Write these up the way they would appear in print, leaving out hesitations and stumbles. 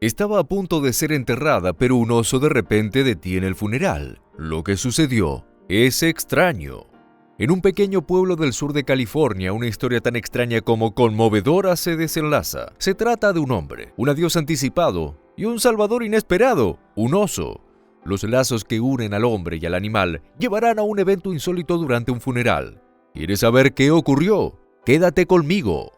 Estaba a punto de ser enterrada, pero un oso de repente detiene el funeral. Lo que sucedió es extraño. En un pequeño pueblo del sur de California, una historia tan extraña como conmovedora se desenlaza. Se trata de un hombre, un adiós anticipado y un salvador inesperado, un oso. Los lazos que unen al hombre y al animal llevarán a un evento insólito durante un funeral. ¿Quieres saber qué ocurrió? Quédate conmigo.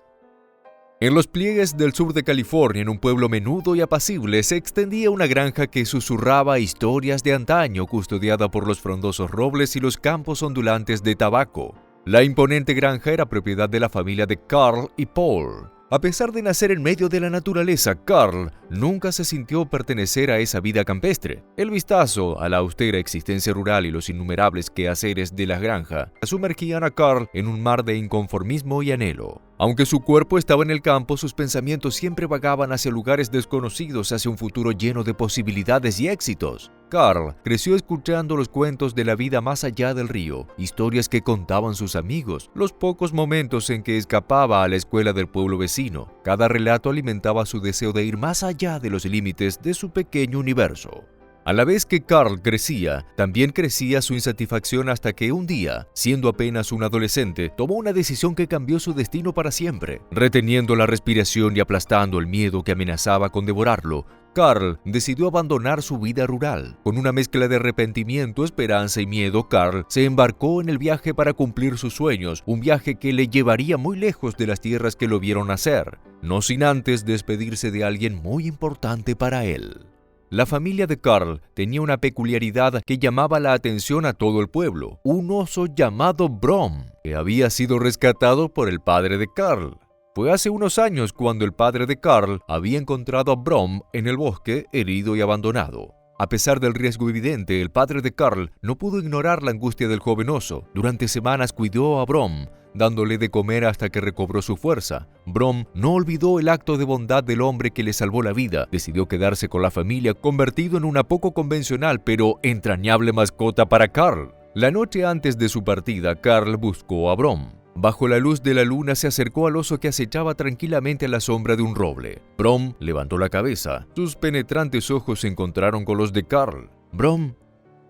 En los pliegues del sur de California, en un pueblo menudo y apacible, se extendía una granja que susurraba historias de antaño, custodiada por los frondosos robles y los campos ondulantes de tabaco. La imponente granja era propiedad de la familia de Carl y Paul. A pesar de nacer en medio de la naturaleza, Carl nunca se sintió pertenecer a esa vida campestre. El vistazo a la austera existencia rural y los innumerables quehaceres de la granja sumergían a Carl en un mar de inconformismo y anhelo. Aunque su cuerpo estaba en el campo, sus pensamientos siempre vagaban hacia lugares desconocidos, hacia un futuro lleno de posibilidades y éxitos. Carl creció escuchando los cuentos de la vida más allá del río, historias que contaban sus amigos, los pocos momentos en que escapaba a la escuela del pueblo vecino. Cada relato alimentaba su deseo de ir más allá de los límites de su pequeño universo. A la vez que Carl crecía, también crecía su insatisfacción hasta que un día, siendo apenas un adolescente, tomó una decisión que cambió su destino para siempre. Reteniendo la respiración y aplastando el miedo que amenazaba con devorarlo, Carl decidió abandonar su vida rural. Con una mezcla de arrepentimiento, esperanza y miedo, Carl se embarcó en el viaje para cumplir sus sueños, un viaje que le llevaría muy lejos de las tierras que lo vieron nacer, no sin antes despedirse de alguien muy importante para él. La familia de Carl tenía una peculiaridad que llamaba la atención a todo el pueblo, un oso llamado Brom, que había sido rescatado por el padre de Carl. Fue hace unos años cuando el padre de Carl había encontrado a Brom en el bosque, herido y abandonado. A pesar del riesgo evidente, el padre de Carl no pudo ignorar la angustia del joven oso. Durante semanas cuidó a Brom, dándole de comer hasta que recobró su fuerza. Brom no olvidó el acto de bondad del hombre que le salvó la vida. Decidió quedarse con la familia, convertido en una poco convencional pero entrañable mascota para Carl. La noche antes de su partida, Carl buscó a Brom. Bajo la luz de la luna se acercó al oso que acechaba tranquilamente a la sombra de un roble. Brom levantó la cabeza. Sus penetrantes ojos se encontraron con los de Carl. «Brom,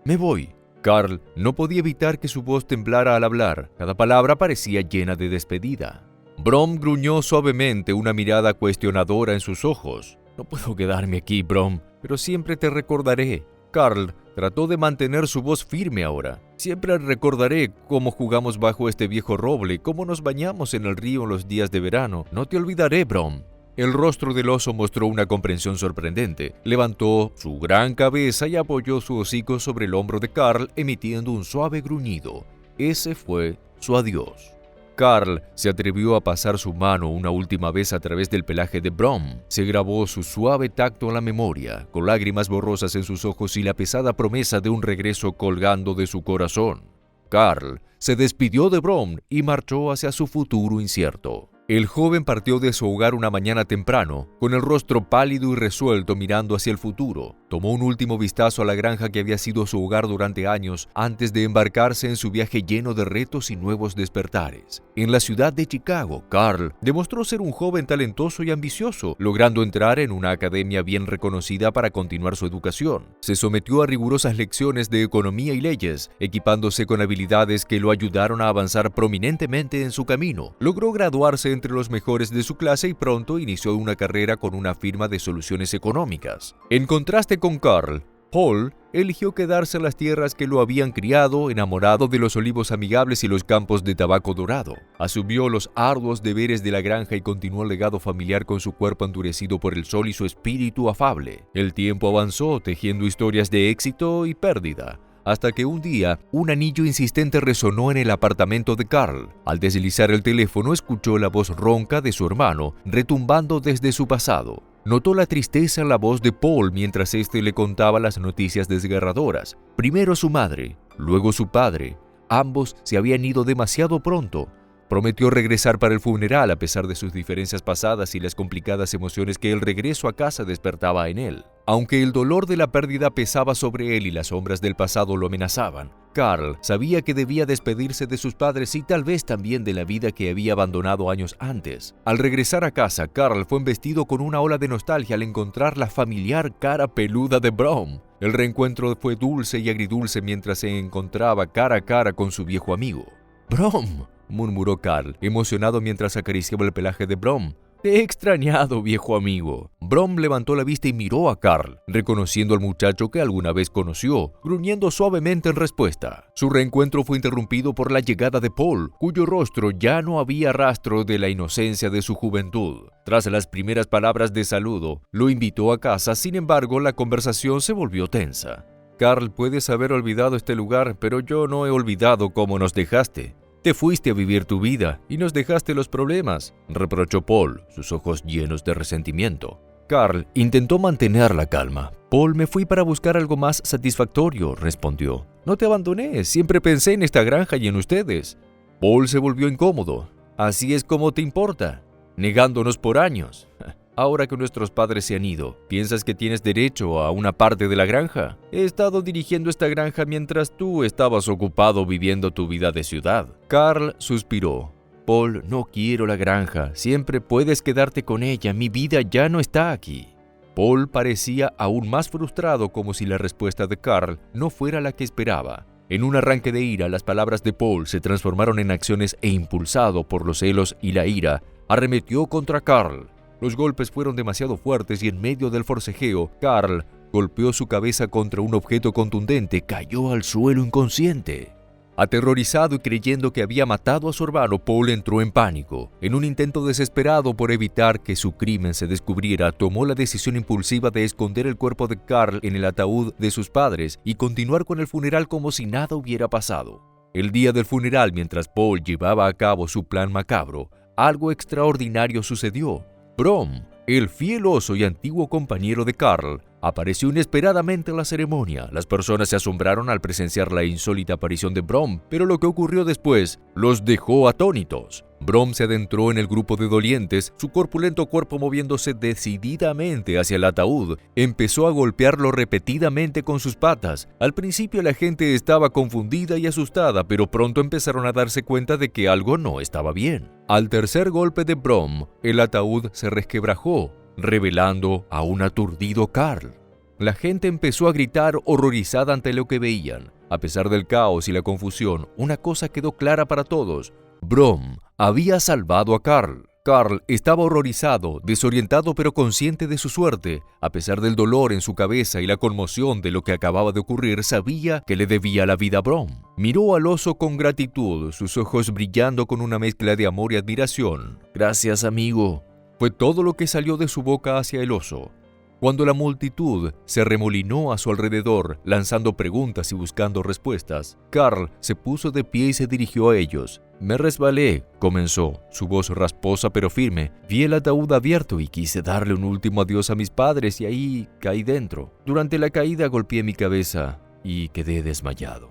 me voy». Carl no podía evitar que su voz temblara al hablar. Cada palabra parecía llena de despedida. Brom gruñó suavemente, una mirada cuestionadora en sus ojos. «No puedo quedarme aquí, Brom, pero siempre te recordaré». Carl trató de mantener su voz firme ahora. «Siempre recordaré cómo jugamos bajo este viejo roble, cómo nos bañamos en el río en los días de verano. No te olvidaré, Brom». El rostro del oso mostró una comprensión sorprendente. Levantó su gran cabeza y apoyó su hocico sobre el hombro de Carl, emitiendo un suave gruñido. Ese fue su adiós. Carl se atrevió a pasar su mano una última vez a través del pelaje de Brom. Se grabó su suave tacto a la memoria, con lágrimas borrosas en sus ojos y la pesada promesa de un regreso colgando de su corazón. Carl se despidió de Brom y marchó hacia su futuro incierto. El joven partió de su hogar una mañana temprano, con el rostro pálido y resuelto mirando hacia el futuro. Tomó un último vistazo a la granja que había sido su hogar durante años antes de embarcarse en su viaje lleno de retos y nuevos despertares. En la ciudad de Chicago, Carl demostró ser un joven talentoso y ambicioso, logrando entrar en una academia bien reconocida para continuar su educación. Se sometió a rigurosas lecciones de economía y leyes, equipándose con habilidades que lo ayudaron a avanzar prominentemente en su camino. Logró graduarse entre los mejores de su clase y pronto inició una carrera con una firma de soluciones económicas. En contraste con Carl, Paul eligió quedarse en las tierras que lo habían criado, enamorado de los olivos amigables y los campos de tabaco dorado. Asumió los arduos deberes de la granja y continuó el legado familiar con su cuerpo endurecido por el sol y su espíritu afable. El tiempo avanzó, tejiendo historias de éxito y pérdida, hasta que un día un anillo insistente resonó en el apartamento de Carl. Al deslizar el teléfono, escuchó la voz ronca de su hermano, retumbando desde su pasado. Notó la tristeza en la voz de Paul mientras éste le contaba las noticias desgarradoras. Primero su madre, luego su padre. Ambos se habían ido demasiado pronto. Prometió regresar para el funeral a pesar de sus diferencias pasadas y las complicadas emociones que el regreso a casa despertaba en él. Aunque el dolor de la pérdida pesaba sobre él y las sombras del pasado lo amenazaban, Carl sabía que debía despedirse de sus padres y tal vez también de la vida que había abandonado años antes. Al regresar a casa, Carl fue embestido con una ola de nostalgia al encontrar la familiar cara peluda de Brom. El reencuentro fue dulce y agridulce mientras se encontraba cara a cara con su viejo amigo. «Brom», murmuró Carl, emocionado mientras acariciaba el pelaje de Brom. «Te he extrañado, viejo amigo». Brom levantó la vista y miró a Carl, reconociendo al muchacho que alguna vez conoció, gruñendo suavemente en respuesta. Su reencuentro fue interrumpido por la llegada de Paul, cuyo rostro ya no había rastro de la inocencia de su juventud. Tras las primeras palabras de saludo, lo invitó a casa, sin embargo, la conversación se volvió tensa. «Carl, puedes haber olvidado este lugar, pero yo no he olvidado cómo nos dejaste. Te fuiste a vivir tu vida y nos dejaste los problemas», reprochó Paul, sus ojos llenos de resentimiento. Carl intentó mantener la calma. «Paul, me fui para buscar algo más satisfactorio», respondió. «No te abandoné, siempre pensé en esta granja y en ustedes». Paul se volvió incómodo. «Así es como te importa, negándonos por años. Ahora que nuestros padres se han ido, ¿piensas que tienes derecho a una parte de la granja? He estado dirigiendo esta granja mientras tú estabas ocupado viviendo tu vida de ciudad». Carl suspiró. «Paul, no quiero la granja. Siempre puedes quedarte con ella. Mi vida ya no está aquí». Paul parecía aún más frustrado, como si la respuesta de Carl no fuera la que esperaba. En un arranque de ira, las palabras de Paul se transformaron en acciones e impulsado por los celos y la ira, arremetió contra Carl. Los golpes fueron demasiado fuertes y en medio del forcejeo, Carl golpeó su cabeza contra un objeto contundente, cayó al suelo inconsciente. Aterrorizado y creyendo que había matado a su hermano, Paul entró en pánico. En un intento desesperado por evitar que su crimen se descubriera, tomó la decisión impulsiva de esconder el cuerpo de Carl en el ataúd de sus padres y continuar con el funeral como si nada hubiera pasado. El día del funeral, mientras Paul llevaba a cabo su plan macabro, algo extraordinario sucedió. Brom, el fiel oso y antiguo compañero de Carl, apareció inesperadamente en la ceremonia. Las personas se asombraron al presenciar la insólita aparición de Brom, pero lo que ocurrió después los dejó atónitos. Brom se adentró en el grupo de dolientes, su corpulento cuerpo moviéndose decididamente hacia el ataúd. Empezó a golpearlo repetidamente con sus patas. Al principio la gente estaba confundida y asustada, pero pronto empezaron a darse cuenta de que algo no estaba bien. Al tercer golpe de Brom, el ataúd se resquebrajó, revelando a un aturdido Carl. La gente empezó a gritar horrorizada ante lo que veían. A pesar del caos y la confusión, una cosa quedó clara para todos: Brom había salvado a Carl. Carl estaba horrorizado, desorientado pero consciente de su suerte. A pesar del dolor en su cabeza y la conmoción de lo que acababa de ocurrir, sabía que le debía la vida a Brom. Miró al oso con gratitud, sus ojos brillando con una mezcla de amor y admiración. «Gracias, amigo», fue todo lo que salió de su boca hacia el oso. Cuando la multitud se remolinó a su alrededor, lanzando preguntas y buscando respuestas, Carl se puso de pie y se dirigió a ellos. «Me resbalé», comenzó, su voz rasposa pero firme. «Vi el ataúd abierto y quise darle un último adiós a mis padres y ahí caí dentro. Durante la caída golpeé mi cabeza y quedé desmayado».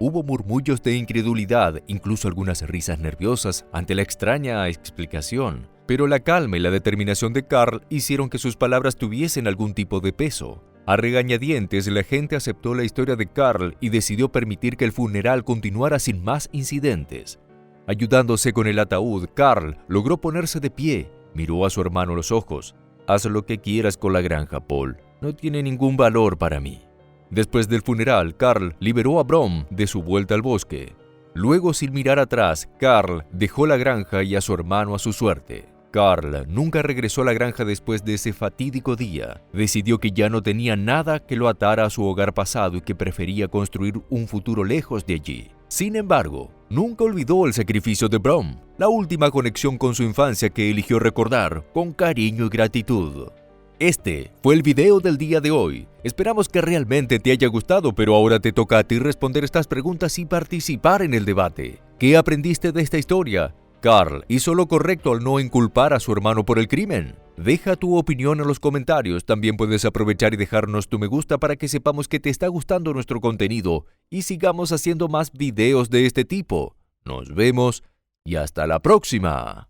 Hubo murmullos de incredulidad, incluso algunas risas nerviosas ante la extraña explicación. Pero la calma y la determinación de Carl hicieron que sus palabras tuviesen algún tipo de peso. A regañadientes, la gente aceptó la historia de Carl y decidió permitir que el funeral continuara sin más incidentes. Ayudándose con el ataúd, Carl logró ponerse de pie, miró a su hermano a los ojos. «Haz lo que quieras con la granja, Paul. No tiene ningún valor para mí». Después del funeral, Carl liberó a Brom de su vuelta al bosque. Luego, sin mirar atrás, Carl dejó la granja y a su hermano a su suerte. Carl nunca regresó a la granja después de ese fatídico día. Decidió que ya no tenía nada que lo atara a su hogar pasado y que prefería construir un futuro lejos de allí. Sin embargo, nunca olvidó el sacrificio de Brom, la última conexión con su infancia que eligió recordar con cariño y gratitud. Este fue el video del día de hoy. Esperamos que realmente te haya gustado, pero ahora te toca a ti responder estas preguntas y participar en el debate. ¿Qué aprendiste de esta historia? ¿Carl hizo lo correcto al no inculpar a su hermano por el crimen? Deja tu opinión en los comentarios. También puedes aprovechar y dejarnos tu me gusta para que sepamos que te está gustando nuestro contenido y sigamos haciendo más videos de este tipo. Nos vemos y hasta la próxima.